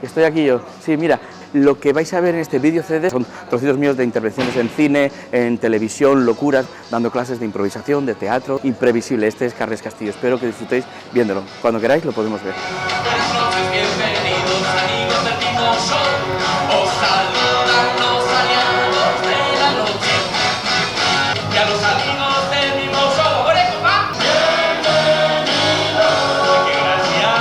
Estoy aquí yo. Sí, mira, lo que vais a ver en este vídeo CD son trocitos míos de intervenciones en cine, en televisión, locuras, dando clases de improvisación, de teatro, imprevisible. Este es Carles Castillo. Espero que disfrutéis viéndolo. Cuando queráis lo podemos ver. Buenas noches, bienvenidos amigos del Timo Show. Os saludan los aliados de la noche y a los amigos del Timo Show. ¡Por eso va! ¡Bienvenidos! ¡Qué gracia!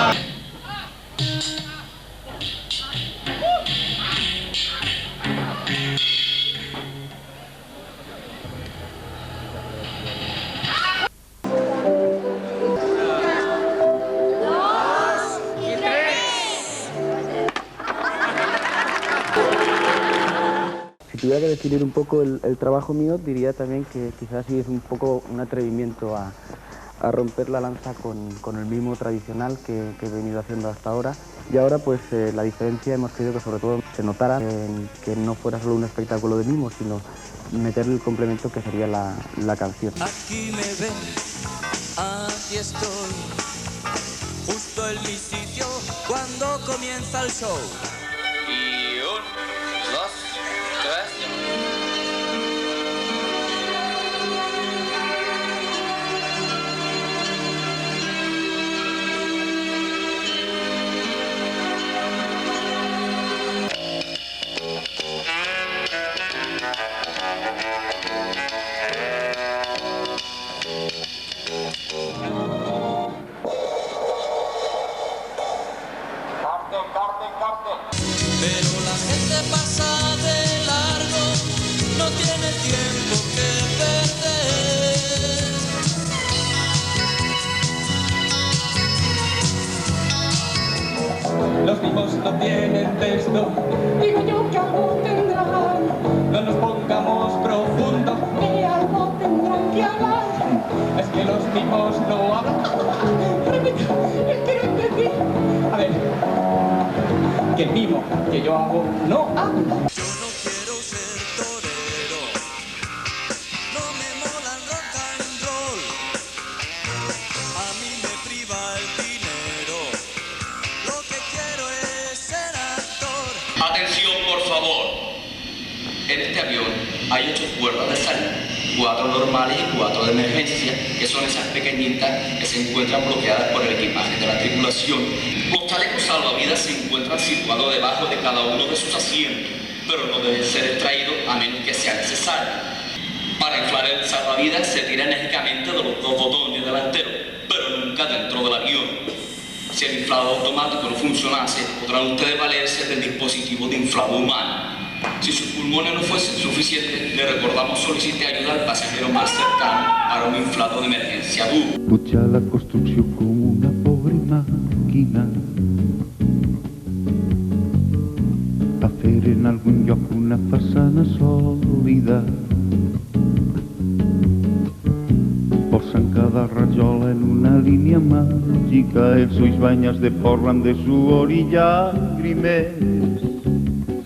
Si tuviera que definir un poco el trabajo mío, diría también que quizás sí es un poco un atrevimiento a romper la lanza con el mimo tradicional que he venido haciendo hasta ahora. Y ahora pues la diferencia hemos querido que sobre todo se notara que no fuera solo un espectáculo de mimo, sino meterle el complemento que sería la canción. Aquí me ven, aquí estoy, justo en mi sitio cuando comienza el show. Y 1, 2, 3. Pero la gente pasa de largo, no tiene tiempo que perder. Los mimos no tienen texto, digo yo que algo tendrán. No nos pongamos profundos, que algo tendrán que hablar. Es que los mimos no hablan. Repito, es que no entendí. A ver, que el mimo que yo hago no habla. Yo no quiero ser torero, no me mola el rock and roll. A mí me priva el dinero, lo que quiero es ser actor. Atención, por favor. En este avión hay 8 puertas de salida, 4 normales y 4 de emergencia, que son esas pequeñitas que se encuentran bloqueadas por el equipaje de la tripulación. Los chalecos salvavidas se encuentran situados debajo de cada uno de sus asientos, pero no deben ser extraídos a menos que sea necesario. Para inflar el salvavidas se tira enérgicamente de los 2 botones delanteros, pero nunca dentro del avión. Si el inflado automático no funcionase, podrán ustedes valerse del dispositivo de inflado humano. Si sus pulmones no fuesen suficientes, le recordamos solicite ayuda al pasajero más cercano para un inflado de emergencia duro. Puja la construcció com una pobre màquina a fer en algun lloc una façana sòlida. Posen cada rajola en una línia màgica, els ulls banyats de porran de suor i llàgrimes.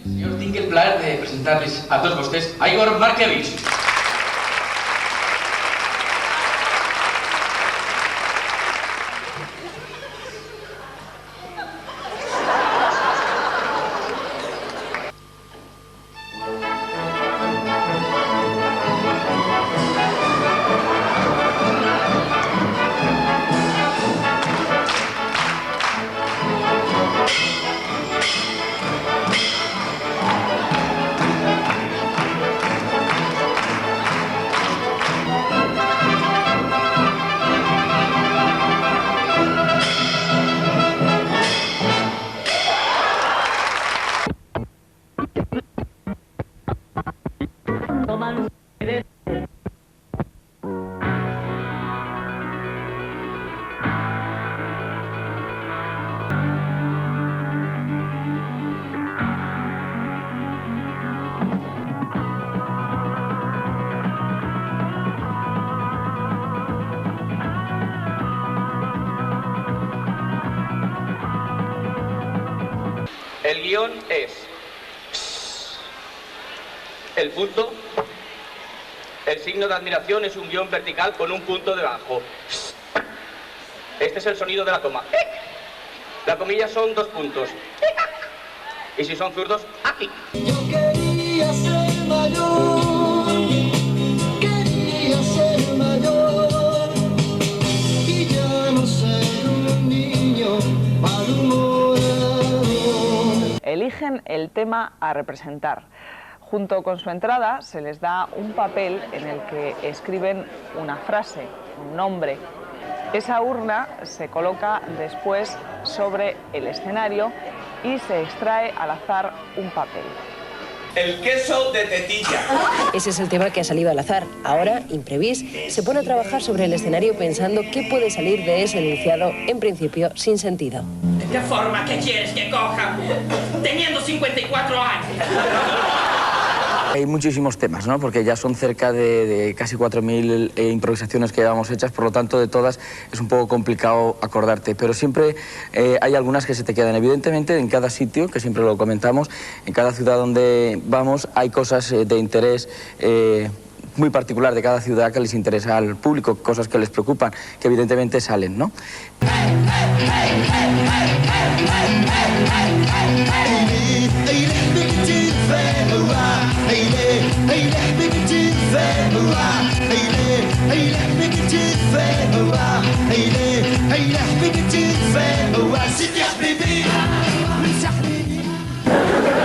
Señor, tinc el plaer de presentarles a tots vostès a Igor Markevich. El guión es el punto. El signo de admiración es un guión vertical con un punto debajo. Este es el sonido de la coma. La comilla son 2 puntos. Y si son zurdos, aquí. Yo quería ser mayor, quería ser mayor, y ya no ser un niño malhumorado. Eligen el tema a representar. Junto con su entrada se les da un papel en el que escriben una frase, un nombre. Esa urna se coloca después sobre el escenario y se extrae al azar un papel. El queso de tetilla. Ese es el tema que ha salido al azar. Ahora, Imprevist se pone a trabajar sobre el escenario pensando qué puede salir de ese enunciado, en principio, sin sentido. ¿De qué forma que quieres que coja? Teniendo 54 años. Hay muchísimos temas, ¿no? Porque ya son cerca de casi 4.000 improvisaciones que llevamos hechas, por lo tanto de todas es un poco complicado acordarte, pero siempre hay algunas que se te quedan. Evidentemente en cada sitio, que siempre lo comentamos, en cada ciudad donde vamos hay cosas de interés muy particular de cada ciudad que les interesa al público, cosas que les preocupan, que evidentemente salen, ¿no?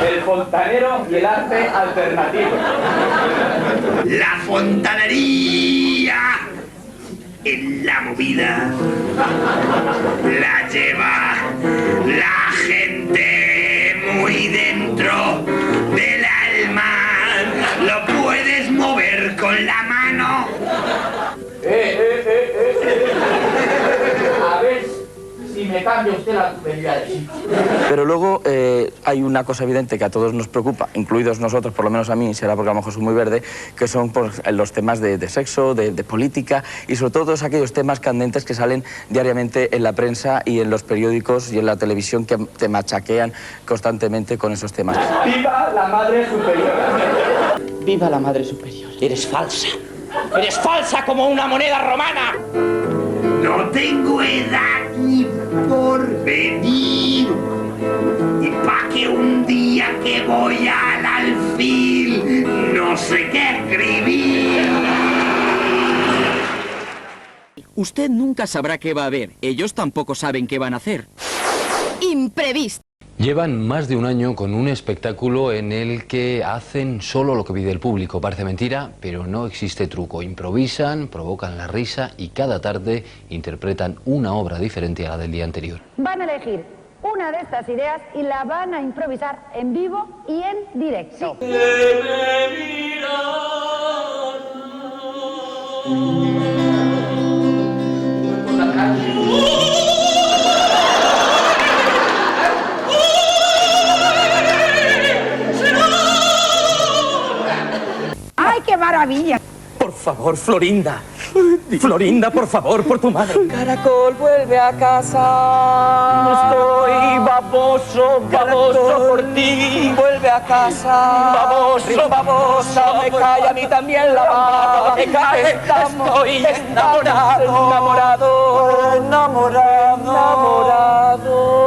El fontanero y el arte alternativo. La fontanería en la movida la lleva la gente muy dentro del alma. Lo puedes mover con la mano. A ver si me cambia usted la tubería de sitio. Pero luego hay una cosa evidente que a todos nos preocupa, incluidos nosotros, por lo menos a mí, será porque a lo mejor soy muy verde, que son pues, los temas de sexo, de política y sobre todo todos aquellos temas candentes que salen diariamente en la prensa y en los periódicos y en la televisión que te machaquean constantemente con esos temas. ¡Viva la Madre Superiora! ¡Viva la Madre Superior! Eres falsa. Eres falsa como una moneda romana. No tengo edad ni porvenir. Y pa' que un día que voy al alfil no sé qué escribir. Usted nunca sabrá qué va a haber. Ellos tampoco saben qué van a hacer. Imprevist. Llevan más de un año con un espectáculo en el que hacen solo lo que pide el público. Parece mentira, pero no existe truco. Improvisan, provocan la risa y cada tarde interpretan una obra diferente a la del día anterior. Van a elegir una de estas ideas y la van a improvisar en vivo y en directo. ¡Ay, qué maravilla! Por favor, Florinda. Florinda, por favor, por tu madre. Caracol, vuelve a casa. Estoy baboso, baboso por ti. Vuelve a casa. Baboso, babosa, me cae a mí también la baba. Me cae, estoy enamorado. Enamorado, enamorado, enamorado.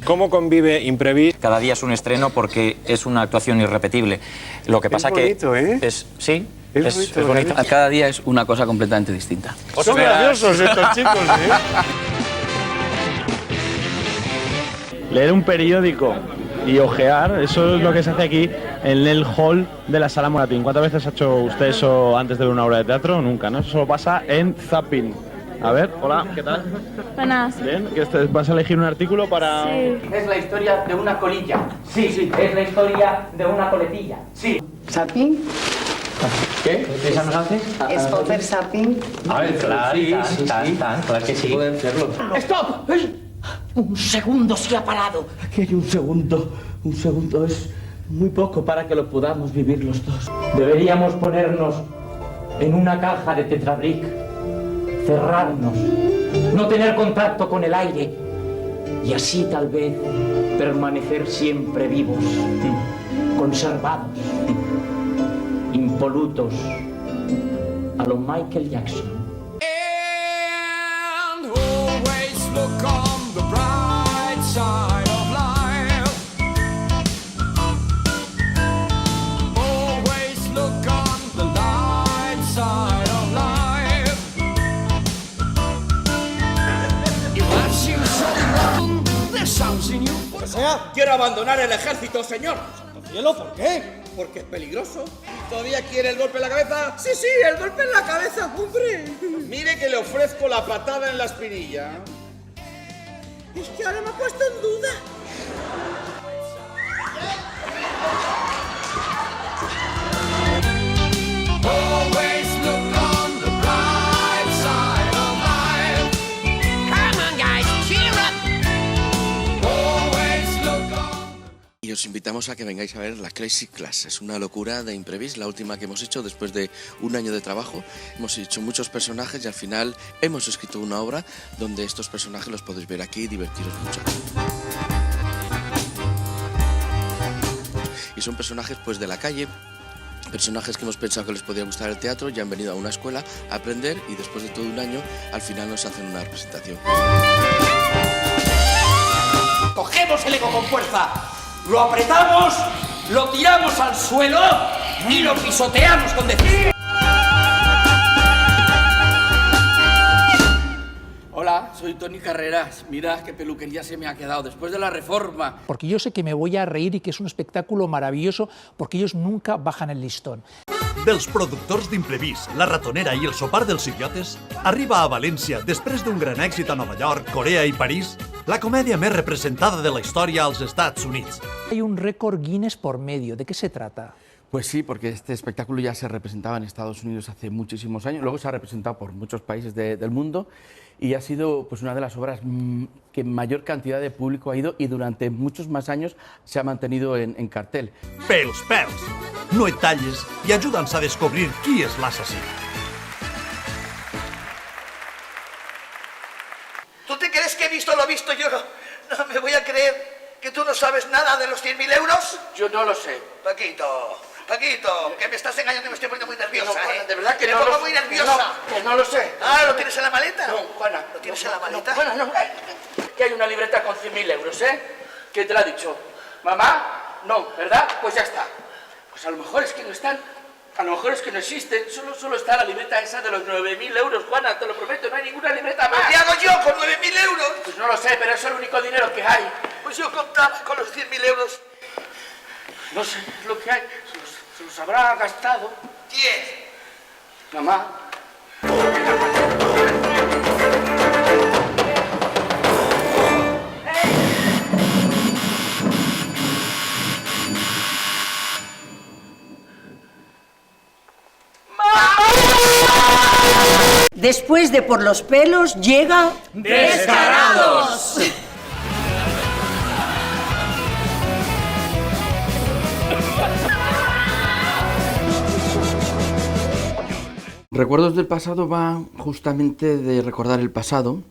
¿Cómo convive Imprevist? Cada día es un estreno porque es una actuación irrepetible. Lo que pasa bonito, que es bonito. Cada día es una cosa completamente distinta. Son graciosos estos chicos, Leer un periódico y ojear, eso es lo que se hace aquí en el hall de la Sala Moratín. ¿Cuántas veces ha hecho usted eso antes de ver una obra de teatro? Nunca, ¿no? Eso solo pasa en Zapping. A ver, hola, ¿qué tal? Buenas. Bien, ¿vas a elegir un artículo para...? Sí. Es la historia de una colilla. Sí. Es la historia de una coletilla. Sí. ¿Zapping? ¿Qué? ¿Esa nos hace? ¿Es poder zapping? A ver, claro, claro que sí. Pueden hacerlo. ¡Stop! Un segundo se ha parado. Aquí hay un segundo es muy poco para que lo podamos vivir los dos. Deberíamos ponernos en una caja de Tetrabric, cerrarnos, no tener contacto con el aire y así tal vez permanecer siempre vivos, conservados, impolutos, a lo Michael Jackson. And always look on the bright side of life. Always look on the light side of life. If that's you so wrong, there's something you... O sea, quiero abandonar el ejército, señor. ¡Santo cielo! ¿Por qué? Porque es peligroso. ¿Todavía quiere el golpe en la cabeza? Sí, sí, el golpe en la cabeza, hombre. Mire que le ofrezco la patada en la espinilla. Es que ahora me ha puesto en duda. Always look on the bright side of life. Come on, guys, cheer up. Always look on. Y os invitamos a que vengáis a ver la Crazy Class. Es una locura de Imprevis, la última que hemos hecho después de un año de trabajo. Hemos hecho muchos personajes y al final hemos escrito una obra donde estos personajes los podéis ver aquí y divertiros mucho. Y son personajes pues de la calle, personajes que hemos pensado que les podría gustar el teatro, ya han venido a una escuela a aprender y después de todo un año al final nos hacen una representación. Cogemos el ego con fuerza, lo apretamos, lo tiramos al suelo y lo pisoteamos con decisión. Hola, soy Toni Carreras. Mira qué peluquería se me ha quedado después de la reforma. Porque yo sé que me voy a reír y que es un espectáculo maravilloso porque ellos nunca bajan el listón. Dels productors d'Imprevist, La Ratonera i El sopar dels idiotes, arriba a València, després d'un gran èxit a Nova York, Corea i París, la comèdia més representada de la història als Estats Units. Hay un récord Guinness por medio. ¿De qué se trata? Pues sí, porque este espectáculo ya se representaba en Estados Unidos hace muchísimos años, luego se ha representado por muchos países del mundo y ha sido pues, una de las obras que mayor cantidad de público ha ido y durante muchos más años se ha mantenido en cartel. Pels, pels! No et talles i ajuda'ns a descobrir qui és l'assassí. ¿Tú te crees que he visto lo visto yo? No me voy a creer que tú no sabes nada de los 100.000 euros. Yo no lo sé. Paquito, que me estás engañando y me estoy poniendo muy nerviosa, no, Juana, de verdad que me no pongo muy nerviosa. No, que no lo sé. Ah, ¿lo tienes en la maleta? No, Juana. ¿Lo tienes en la maleta? Juana, no. Que hay una libreta con 100.000 euros, ¿eh? ¿Quién te la ha dicho? ¿Mamá? No, ¿verdad? Pues ya está. Pues a lo mejor es que no están, a lo mejor es que no existen, solo está la libreta esa de los 9.000 euros, Juana, te lo prometo, no hay ninguna libreta más. ¿Qué hago yo con 9.000 euros? Pues no lo sé, pero es el único dinero que hay. Pues yo contaba con los 100.000 euros. No sé, es lo que hay, se los habrá gastado. ¿Quién? Mamá. Después de Por los pelos llega... ¡Descarados! Recuerdos del pasado va justamente de recordar el pasado.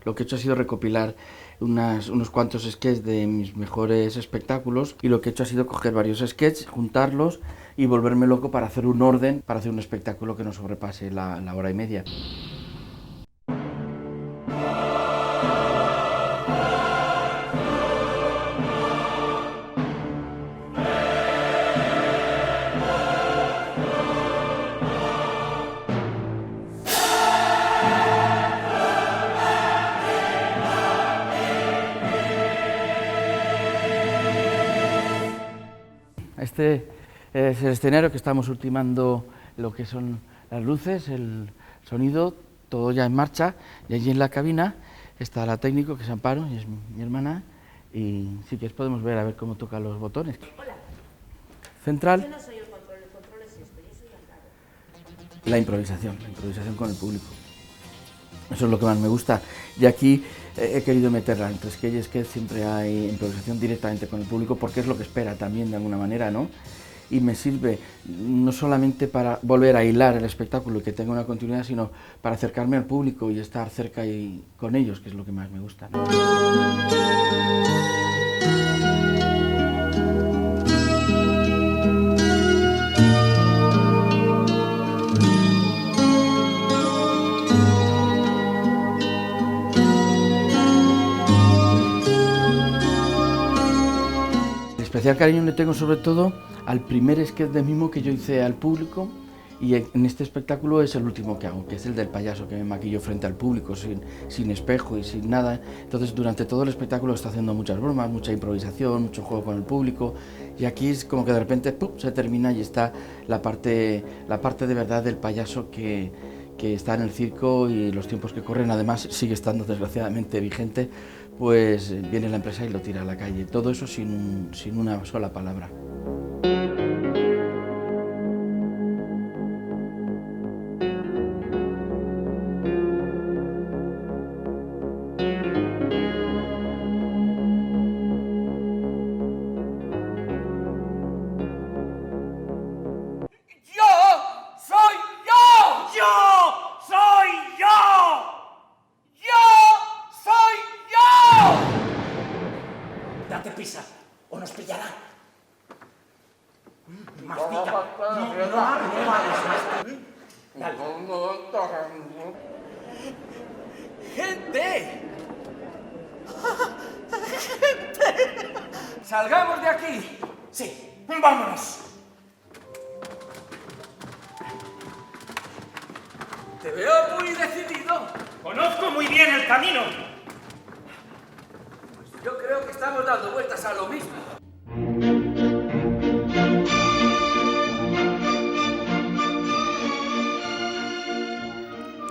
Lo que he hecho ha sido recopilar unos cuantos sketches de mis mejores espectáculos y lo que he hecho ha sido coger varios sketches, juntarlos y volverme loco para hacer un orden, para hacer un espectáculo que no sobrepase la hora y media. Este es el escenario que estamos ultimando lo que son las luces, el sonido, todo ya en marcha. Y allí en la cabina está la técnico, que es Amparo, y es mi hermana. Y si quieres podemos ver a ver cómo toca los botones. Hola. Central. Yo no soy el control es esto, yo soy Amparo. La improvisación con el público. Eso es lo que más me gusta. Y aquí he querido meterla entre sketch y sketch, siempre hay improvisación directamente con el público porque es lo que espera también de alguna manera, ¿no? Y me sirve no solamente para volver a hilar el espectáculo y que tenga una continuidad, sino para acercarme al público y estar cerca y con ellos, que es lo que más me gusta, ¿no? Especial cariño le tengo sobre todo al primer sketch de mimo que yo hice al público, y en este espectáculo es el último que hago, que es el del payaso, que me maquillo frente al público, sin espejo y sin nada. Entonces durante todo el espectáculo está haciendo muchas bromas, mucha improvisación, mucho juego con el público, y aquí es como que de repente ¡pum!, se termina y está la parte de verdad del payaso que está en el circo, y los tiempos que corren además sigue estando desgraciadamente vigente, pues viene la empresa y lo tira a la calle. Todo eso sin una sola palabra. Date prisa, o nos pillarán. Mastica. No hagas más. ¡Gente! ¡Gente! ¡Salgamos de aquí! Sí, vámonos. Te veo muy decidido. Conozco muy bien el camino. Yo creo que estamos dando vueltas a lo mismo.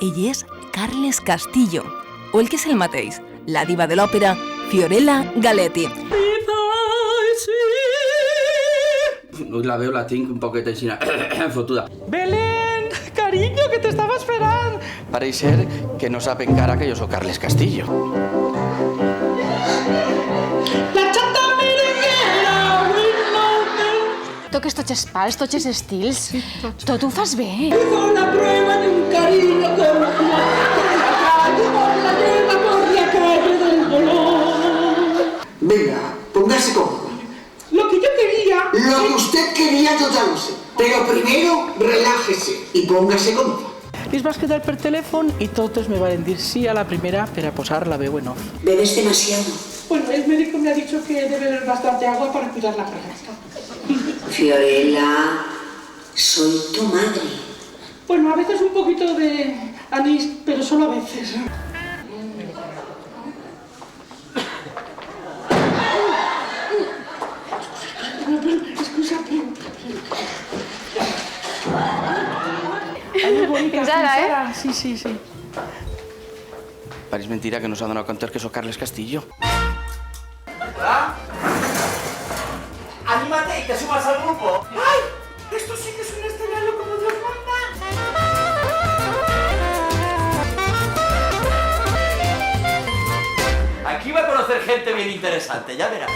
Ell és Carles Castillo, o el que és el mateix, la diva de l'òpera Fiorella Galetti. Hoy la veo, la tinc un poquet així fotuda. Belén, cariño, que te estaba esperando. Pareix ser que no sap encara que jo sóc Carles Castillo. Toques tots els pals, tots els estils. Tot ho fas bé. Con la prueba de un cariño con la lleva por la calle del dolor. Venga, póngase cómodo. Lo que yo quería... Lo que usted quería yo ya lo sé. Pero primero relájese y póngase cómodo. Les vas quedar per telèfon i totes me van dir sí a la primera per a posar la veu en off. Bebes demasiado. Bueno, el médico me ha dicho que debe beber bastante agua para cuidar la garganta. Fiorella, soy tu madre. Bueno, a veces un poquito de anís, pero solo a veces. Fins ara, Sí. Pareix mentira que no s'ha donat compte que sóc Carles Castillo. ¿Hola? ¡Anímate y te sumas al grupo! ¡Ay! Esto sí que es un escenario como Dios manda. Aquí va a conocer gente bien interesante, ya verás.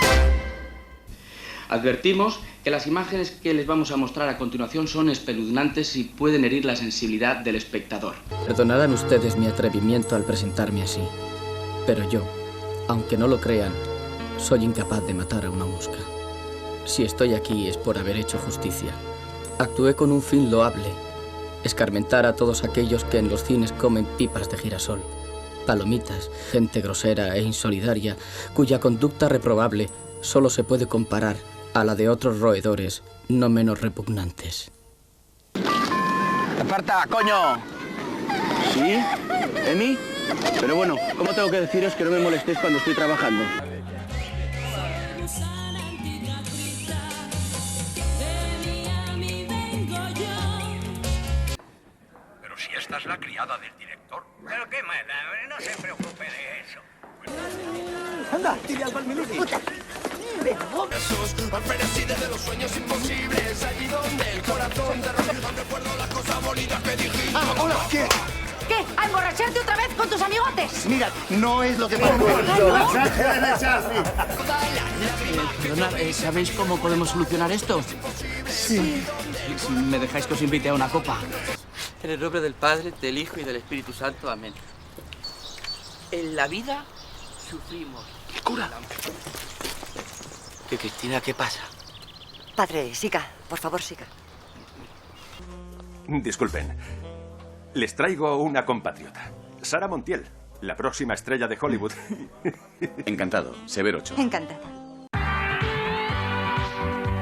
Advertimos que las imágenes que les vamos a mostrar a continuación son espeluznantes y pueden herir la sensibilidad del espectador. Perdonarán ustedes mi atrevimiento al presentarme así, pero yo, aunque no lo crean, soy incapaz de matar a una mosca. Si estoy aquí es por haber hecho justicia. Actué con un fin loable, escarmentar a todos aquellos que en los cines comen pipas de girasol, palomitas, gente grosera e insolidaria, cuya conducta reprobable solo se puede comparar a la de otros roedores no menos repugnantes. ¡Aparta, coño! ¿Sí? ¿Emi? Pero bueno, ¿cómo tengo que deciros que no me molestéis cuando estoy trabajando? Pero si esta es la criada del director. Pero qué mala, no se preocupe de eso. ¡Anda, tira al palmiliki! Al frenesí de los sueños imposibles, allí donde el corazón te rompe, recuerdo las cosas bonitas que dijiste. ¡Ah, hola! ¿Qué? ¿Qué? ¿A emborracharte otra vez con tus amigotes? Mira, no es lo que pasa. Perdonad, ¿sabéis cómo podemos solucionar esto? Sí. Si me dejáis que os invite a una copa. En el nombre del Padre, del Hijo y del Espíritu Santo. Amén. En la vida sufrimos. ¿Qué cura? ¿Qué, Cristina, qué pasa? Padre, siga, por favor, siga. Disculpen. Les traigo una compatriota. Sara Montiel, la próxima estrella de Hollywood. Encantado, Severo Ochoa. Encantada.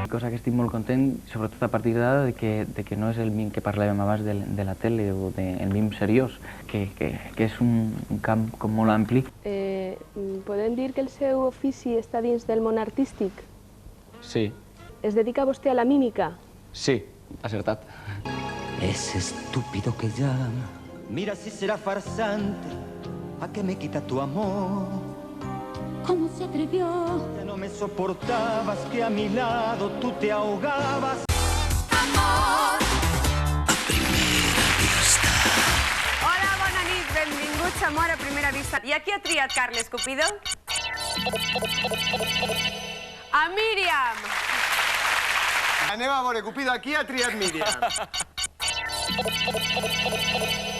cosa que estic molt content, sobretot a partir d'ara, de que no és el mim que parlàvem abans de la tele o del mim seriós, que és un camp com molt ampli. Podem dir que el seu ofici està dins del món artístic? Sí. Es dedica vostè a la mímica? Sí, acertat. Ese estúpido que llama, mira si será farsante, a que me quita tu amor. ¿Cómo se atrevió? Ya no me soportabas, que a mi lado tú te ahogabas. Amor. Hola, bona nit, benvinguts a Amor a primera vista. I aquí ha triat Carles Cupido? A Míriam. Anem a veure, Cupido, aquí ha triat Míriam.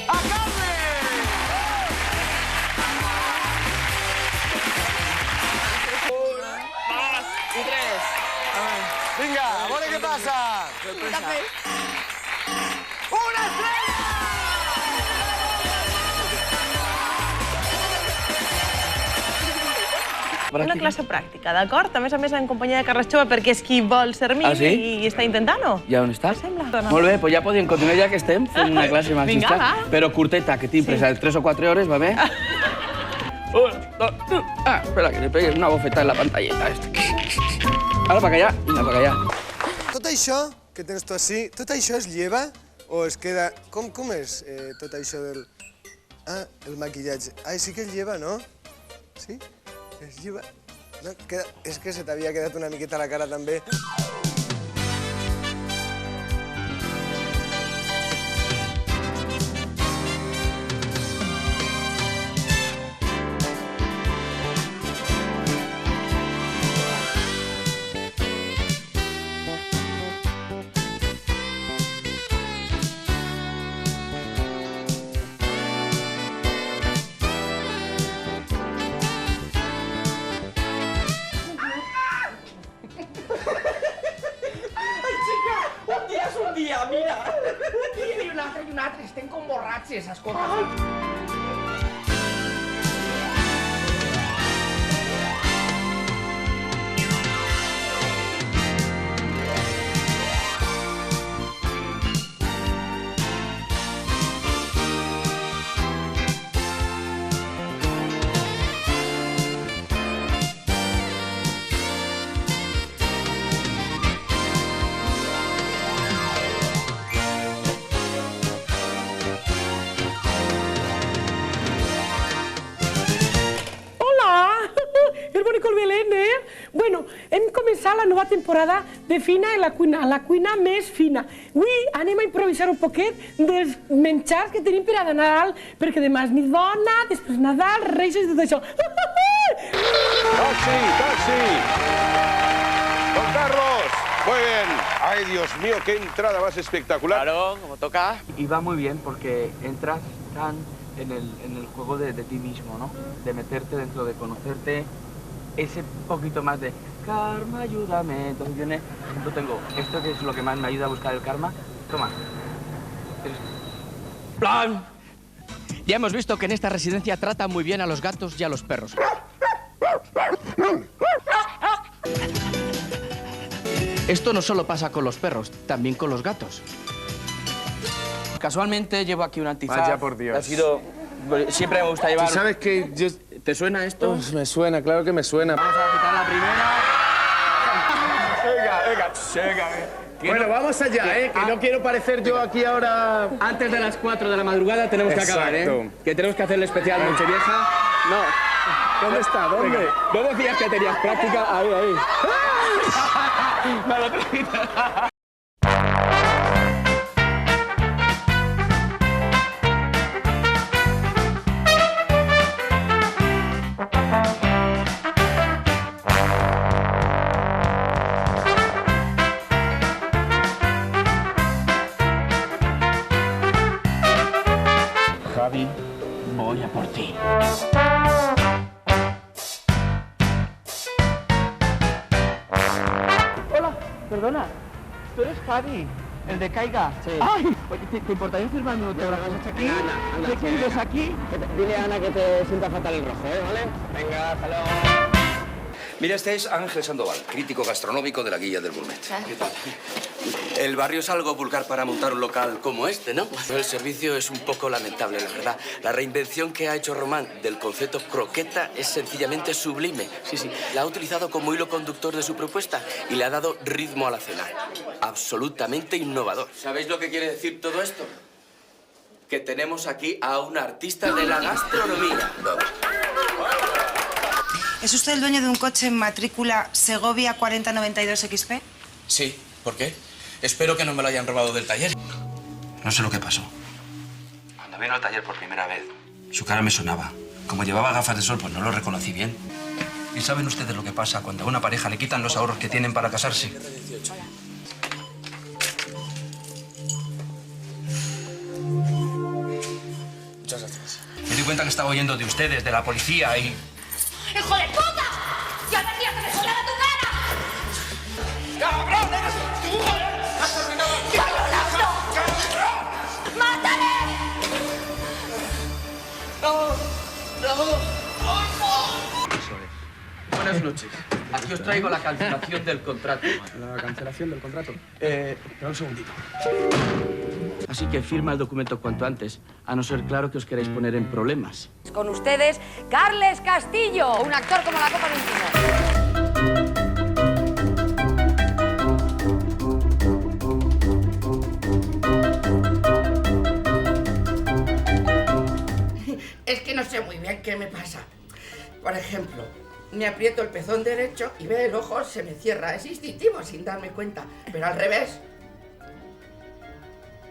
A Carles! I 3. Vinga, a veure què passa. Una estrella! Una classe pràctica, d'acord? A més, en companyia de Carles Xova, perquè és qui vol ser mínim i està intentant-ho. Ja on estàs? Molt bé, doncs ja podem continuar ja que estem fent una classe marxista. Vinga, va. Però curteta, que tinc presa 3 o 4 hores, va bé? Espera, que le pegues una bofetada en la pantalleta. Ara, para allà, vinga, para allà. Tot això que tens tu així, tot això es lleva o es queda... Com és tot això del... Ah, el maquillatge. Ai, sí que es lleva, no? Sí? Es lleva... No, és que se t'havia quedat una miqueta a la cara també. Mira! Un dia i un altre, estem com borratxes, escolta. Bueno, hem començat la nova temporada de Fina i la cuina més fina. Avui anem a improvisar un poquet dels menjars que tenim per a Nadal, perquè demà és nit bona, després Nadal, Reis i tot això. ¡Taxi, taxi! ¡Don Carlos! Muy bien. Ay, Dios mío, qué entrada más espectacular. Claro, como toca. Y va muy bien porque entras tan en el juego de ti mismo, ¿no? De meterte dentro, de conocerte. Ese poquito más de karma, ayúdame. Entonces viene, por ejemplo, tengo esto que es lo que más me ayuda a buscar el karma. Toma. ¡Plan! Ya hemos visto que en esta residencia tratan muy bien a los gatos y a los perros. Esto no solo pasa con los perros, también con los gatos. Casualmente llevo aquí un antifaz. Vaya por Dios. Ha sido... Siempre me gusta llevar... ¿Tú sabes que yo... ¿Te suena esto? Pues me suena, claro que me suena. Vamos a quitar la primera. Venga. Bueno, vamos allá, que no quiero parecer yo aquí ahora... Antes de las 4 de la madrugada tenemos que acabar, Que tenemos que hacer el especial Nochevieja. No. ¿Dónde está? ¿Dónde? Venga. ¿No decías que tenías práctica? Ahí. Vale, otra vez. Javi, voy a por ti. Hola, perdona. Tú eres Javi, el de Caiga. Sí. ¡Ay! Oye, ¿te importaría firmarme un autógrafo? ¿Estás aquí? Ana, ¿Qué quieres aquí? Dile a Ana que te sienta fatal el rojo, ¿vale? Venga, hasta luego. Mira, este es Ángel Sandoval, crítico gastronómico de la Guía del Gourmet. ¿Qué tal? El barrio es algo vulgar para montar un local como este, ¿no? El servicio es un poco lamentable, la verdad. La reinvención que ha hecho Román del concepto croqueta es sencillamente sublime. Sí, sí. La ha utilizado como hilo conductor de su propuesta y le ha dado ritmo a la cena. Absolutamente innovador. ¿Sabéis lo que quiere decir todo esto? Que tenemos aquí a un artista de la gastronomía. ¿Es usted el dueño de un coche en matrícula Segovia 4092 XP? Sí, ¿por qué? Espero que no me lo hayan robado del taller. No sé lo que pasó. Cuando vino al taller por primera vez, su cara me sonaba. Como llevaba gafas de sol, pues no lo reconocí bien. ¿Y saben ustedes lo que pasa cuando a una pareja le quitan los ahorros que tienen para casarse? Muchas gracias. Me di cuenta que estaba oyendo de ustedes, de la policía y... ¡Hijo de puta! ¡Ya decía que me sonara tu cara! ¡Cabrón, eres tú! ¡Has terminado! ¡Cállate! ¡Mátale! ¡No! Buenas noches. Aquí os traigo la cancelación del contrato. ¿La cancelación del contrato? Espera un segundito. Así que firma el documento cuanto antes, a no ser claro que os queréis poner en problemas. Con ustedes, Carles Castillo, un actor como la copa de un pino. Es que no sé muy bien qué me pasa. Por ejemplo, me aprieto el pezón derecho y ve el ojo se me cierra. Es instintivo sin darme cuenta. Pero al revés,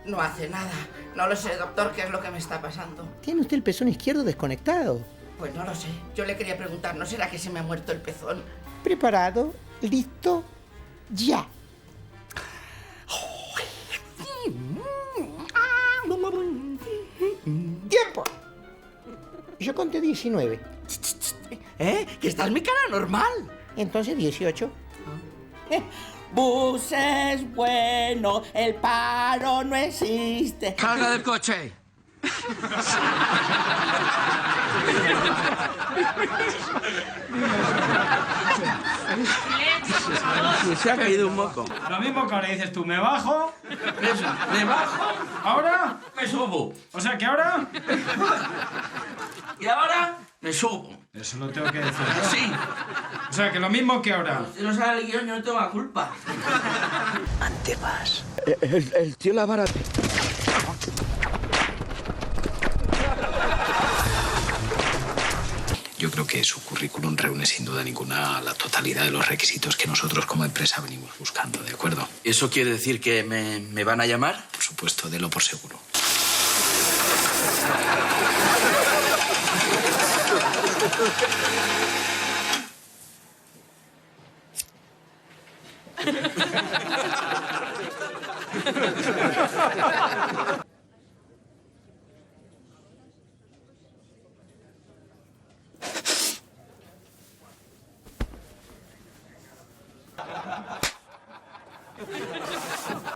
no hace nada. No lo sé, doctor, qué es lo que me está pasando. Tiene usted el pezón izquierdo desconectado. Pues no lo sé. Yo le quería preguntar, ¿no será que se me ha muerto el pezón? Preparado, listo, ya. ¡Tiempo! Yo conté 19. Que está en mi cara normal. Entonces 18. Bus es bueno, el paro no existe. ¡Salga del coche! Se ha caído un moco. Lo mismo que ahora dices tú, ¿me bajo? Eso, ¿me bajo? ¿Ahora? Me subo. O sea, que ahora... ¿Y ahora? Me subo. Eso lo tengo que decir. Sí. O sea, que lo mismo que ahora. Si no sale el guión, yo no tengo la culpa. Ante vas. El tío la barata. Yo creo que su currículum reúne sin duda ninguna la totalidad de los requisitos que nosotros como empresa venimos buscando, ¿de acuerdo? ¿Eso quiere decir que me van a llamar? Por supuesto, délo por seguro.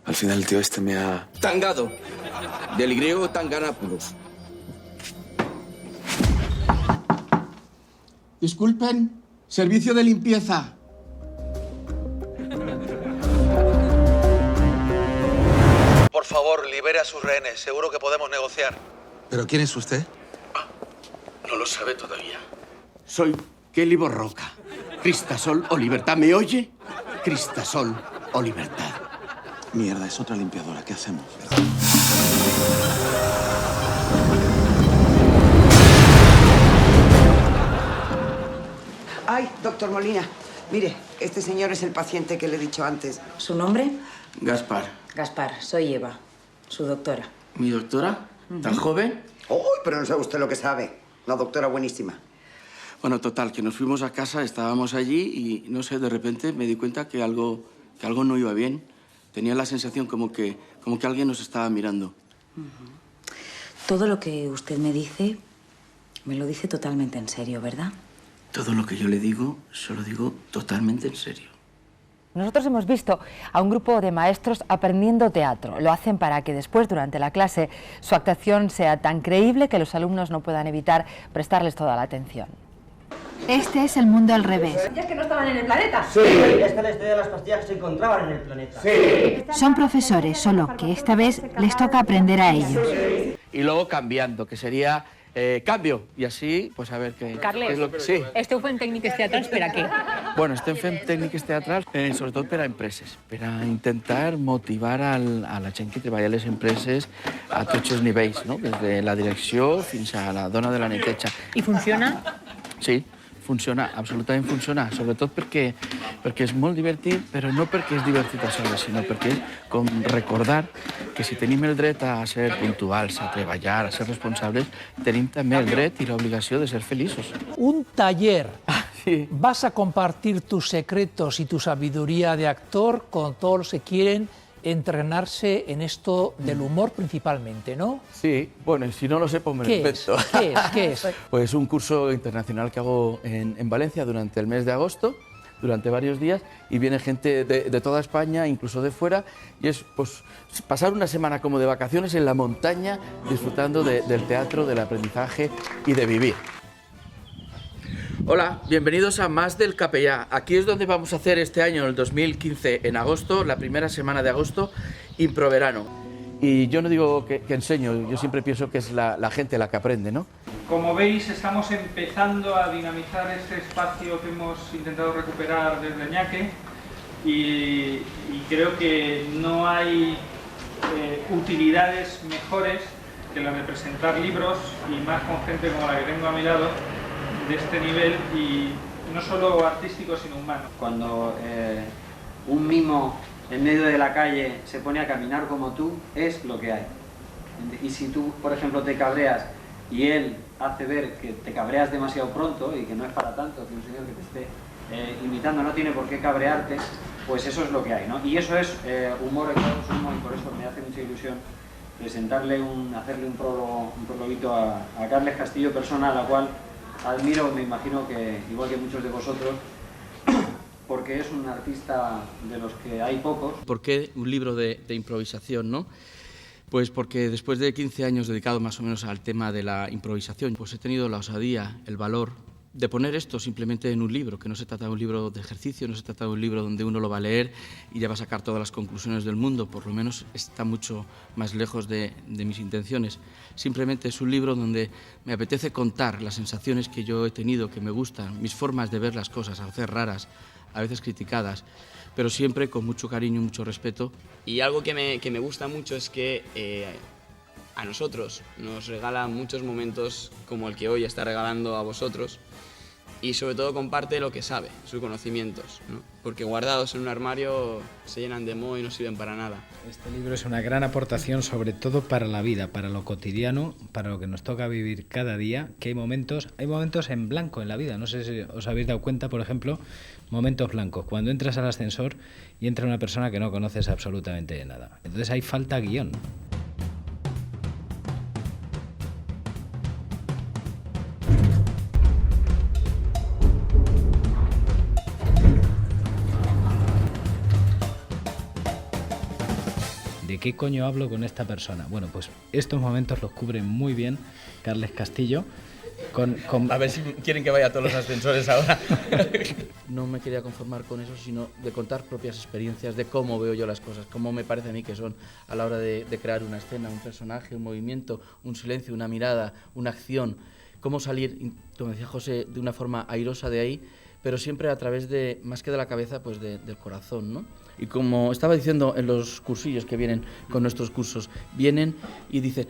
Al final el tío este me ha... Tangado. Del griego tanganápolos. Disculpen, servicio de limpieza. Por favor, libere a sus rehenes. Seguro que podemos negociar. ¿Pero quién es usted? No lo sabe todavía. Soy Kelly Borroca. Cristasol o libertad. ¿Me oye? Cristasol o libertad. Mierda, es otra limpiadora. ¿Qué hacemos? Ay, doctor Molina, mire, este señor es el paciente que le he dicho antes. ¿Su nombre? Gaspar. Gaspar, soy Eva, su doctora. ¿Mi doctora? ¿Tan joven? Uy, pero no sabe usted lo que sabe. Una doctora buenísima. Bueno, total, que nos fuimos a casa, estábamos allí y, no sé, de repente me di cuenta que algo no iba bien. Tenía la sensación como que alguien nos estaba mirando. Todo lo que usted me dice, me lo dice totalmente en serio, ¿verdad? Todo lo que yo le digo, se lo digo totalmente en serio. Nosotros hemos visto a un grupo de maestros aprendiendo teatro. Lo hacen para que después, durante la clase, su actuación sea tan creíble que los alumnos no puedan evitar prestarles toda la atención. Este es el mundo al revés. ¿Ya que no estaban en el planeta? Sí, esta es la historia de las pastillas que se encontraban en el planeta. Sí. Son profesores, solo que esta vez les toca aprender a ellos. Y luego cambiando, que sería cambio. I així, pues a veure què... Carles, què és lo que... Sí. esteu fent tècniques teatrals per a què? Bueno, estem fent tècniques teatrals, sobretot per a empreses, per a intentar motivar a la gent que treballa a les empreses a tots els nivells, no? Des de la direcció fins a la dona de la neteja. I funciona? Sí, funciona, absolutament funciona, sobretot perquè és molt divertit, però no perquè és divertit a sobre, sinó perquè és com recordar que si tenim el dret a ser puntuals, a treballar, a ser responsables, tenim també el dret i l'obligació de ser feliços. Un taller. Sí. Vas a compartir tus secretos y tu sabiduría de actor con todos los que quieren entrenarse en esto del humor principalmente, ¿no? Sí, bueno, si no lo sé, pues me lo invento. ¿Qué es? Pues un curso internacional que hago en Valencia durante el mes de agosto, durante varios días, y viene gente de toda España, incluso de fuera, y es pues pasar una semana como de vacaciones en la montaña, disfrutando del teatro, del aprendizaje y de vivir. Hola, bienvenidos a Más del Capellà. Aquí es donde vamos a hacer este año, el 2015, en agosto, la primera semana de agosto, improverano. Y yo no digo que enseño, yo siempre pienso que es la gente la que aprende, ¿no? Como veis, estamos empezando a dinamizar este espacio que hemos intentado recuperar desde Ñaque y creo que no hay utilidades mejores que las de presentar libros y más con gente como la que tengo a mi lado, de este nivel y no solo artístico sino humano. Cuando un mimo en medio de la calle se pone a caminar como tú, es lo que hay. Y si tú, por ejemplo, te cabreas y él hace ver que te cabreas demasiado pronto y que no es para tanto, que un señor que te esté imitando no tiene por qué cabrearte, pues eso es lo que hay, ¿no? Y eso es humor en todo consumo y por eso me hace mucha ilusión hacerle un prologuito a Carles Castillo, persona a la cual admiro, me imagino que igual que muchos de vosotros, porque es un artista de los que hay pocos. ¿Por qué un libro de improvisación, no? Pues porque después de 15 años dedicado más o menos al tema de la improvisación, pues he tenido la osadía, el valor de poner esto simplemente en un libro, que no se trata de un libro de ejercicio, no se trata de un libro donde uno lo va a leer y ya va a sacar todas las conclusiones del mundo, por lo menos está mucho más lejos de mis intenciones. Simplemente es un libro donde me apetece contar las sensaciones que yo he tenido, que me gustan, mis formas de ver las cosas, a veces raras, a veces criticadas, pero siempre con mucho cariño y mucho respeto. Y algo que me gusta mucho es que a nosotros nos regala muchos momentos como el que hoy está regalando a vosotros y sobre todo comparte lo que sabe, sus conocimientos, ¿no? Porque guardados en un armario se llenan de moho y no sirven para nada. Este libro es una gran aportación sobre todo para la vida, para lo cotidiano, para lo que nos toca vivir cada día, que hay momentos en blanco en la vida. No sé si os habéis dado cuenta, por ejemplo, momentos blancos, cuando entras al ascensor y entra una persona que no conoces absolutamente de nada. Entonces ahí falta guión. ¿De qué coño hablo con esta persona? Bueno, pues estos momentos los cubre muy bien Carles Castillo. A ver si quieren que vaya a todos los ascensores ahora. No me quería conformar con eso, sino de contar propias experiencias de cómo veo yo las cosas, cómo me parece a mí que son a la hora de crear una escena, un personaje, un movimiento, un silencio, una mirada, una acción. Cómo salir, como decía José, de una forma airosa de ahí, pero siempre a través de, más que de la cabeza, pues del corazón, ¿no? Y como estaba diciendo en los cursillos que vienen con nuestros cursos, vienen y dicen,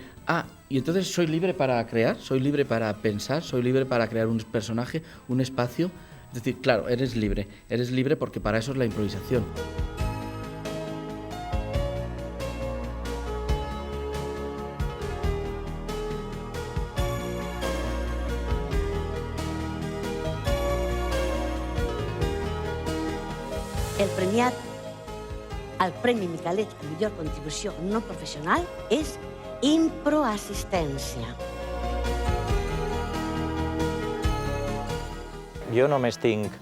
y entonces soy libre para crear, soy libre para pensar, soy libre para crear un personaje, un espacio. Es decir, claro, eres libre porque para eso es la improvisación. El premiat al Premi Micalet a millor contribució no professional és improassistència. Jo només tinc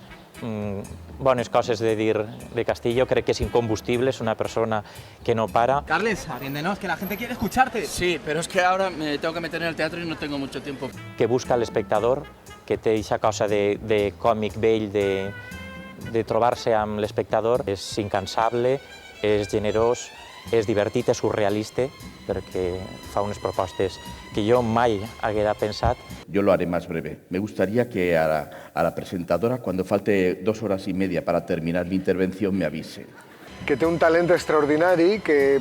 bones coses de dir de Castillo. Crec que es incombustible, es una persona que no para. Carles, atiéndenos, que la gente quiere escucharte. Sí, pero es que ahora me tengo que meter en el teatro y no tengo mucho tiempo. Que busca al espectador, que té aquesta cosa de còmic vell, de trobar-se amb l'espectador. És incansable, és generós, és divertit, és surrealista, perquè fa unes propostes que jo mai haguera pensat. Yo lo haré más breve. Me gustaría que a la presentadora, cuando falte 2 horas y media para terminar mi intervención, me avise. Que té un talent extraordinari, que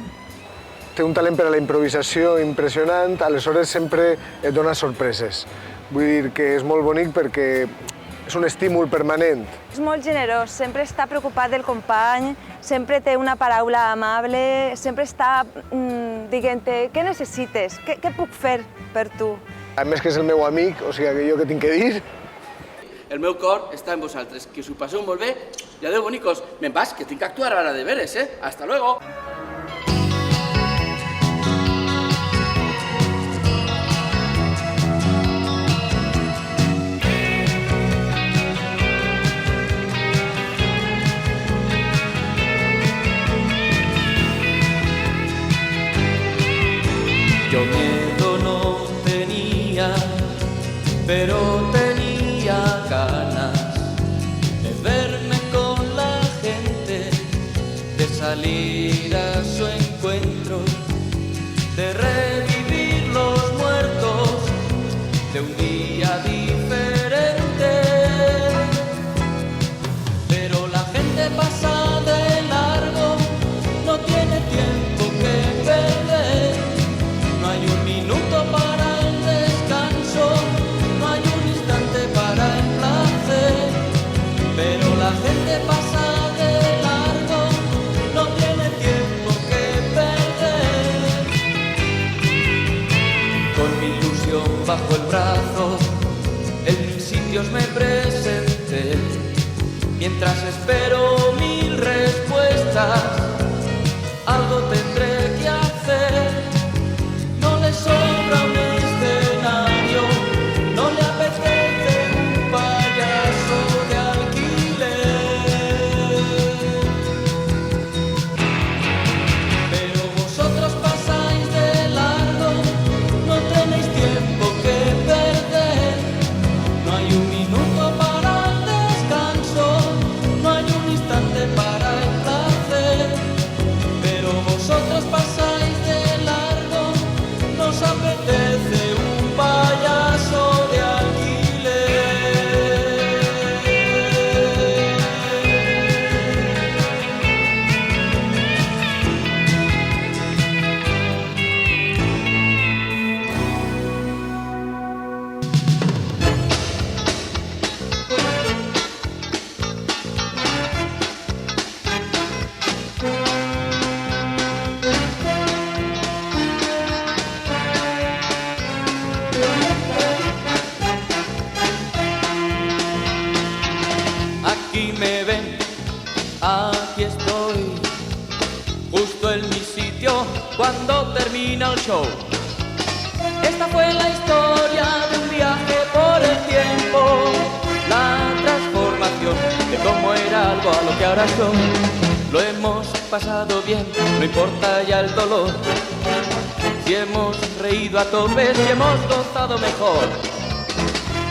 té un talent per a la improvisació impressionant, aleshores sempre et dona sorpreses. Vull dir que és molt bonic perquè és un estímul permanent. És molt generós, sempre està preocupat del company, sempre té una paraula amable, sempre està dient-te què necessites, què puc fer per tu. A més que és el meu amic, o sigui que jo què tinc que dir? El meu cor està en vosaltres, que us ho passeu molt bé. I adeu, bonicos. Me'n vas, que tinc que actuar ara de veres, eh? Hasta luego. Yo miedo no tenía, pero tenía ganas de verme con la gente, de salir a su encuentro, de revivir los muertos de un día diferente. Pero la gente pasa de largo, no tiene tiempo que perder. No hay un minuto para el descanso, no hay un instante para el placer. Pero la gente pasa de largo, no tiene tiempo que perder. Con mi ilusión bajo el brazo, en mil sitios me presenté. Mientras espero 1000 respuestas, algo tendré que hacer. No le sobra un escenario, no le apetece un payaso de alquiler. Pero vosotros pasáis de largo, no tenéis tiempo que perder. No hay un minuto para el descanso, no hay un instante para el placer. Pero vosotros pasáis de largo, nos apetece un payaso de alquiler. Aquí me ven, aquí estoy, justo en mi sitio cuando termina el show. Esta fue la historia de un viaje por el tiempo, la transformación de cómo era algo a lo que ahora soy. Lo hemos pasado bien, no importa ya el dolor. Si hemos reído a tope, si hemos gozado mejor.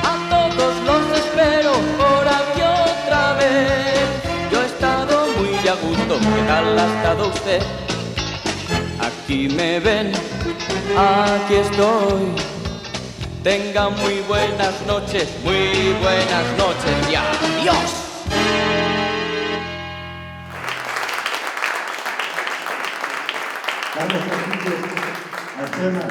A todos los espero por aquí otra vez. Yo he estado muy a gusto, ¿qué tal ha estado usted? Aquí me ven, aquí estoy. Tengan muy buenas noches y adiós. Carlos Casillas, al tema.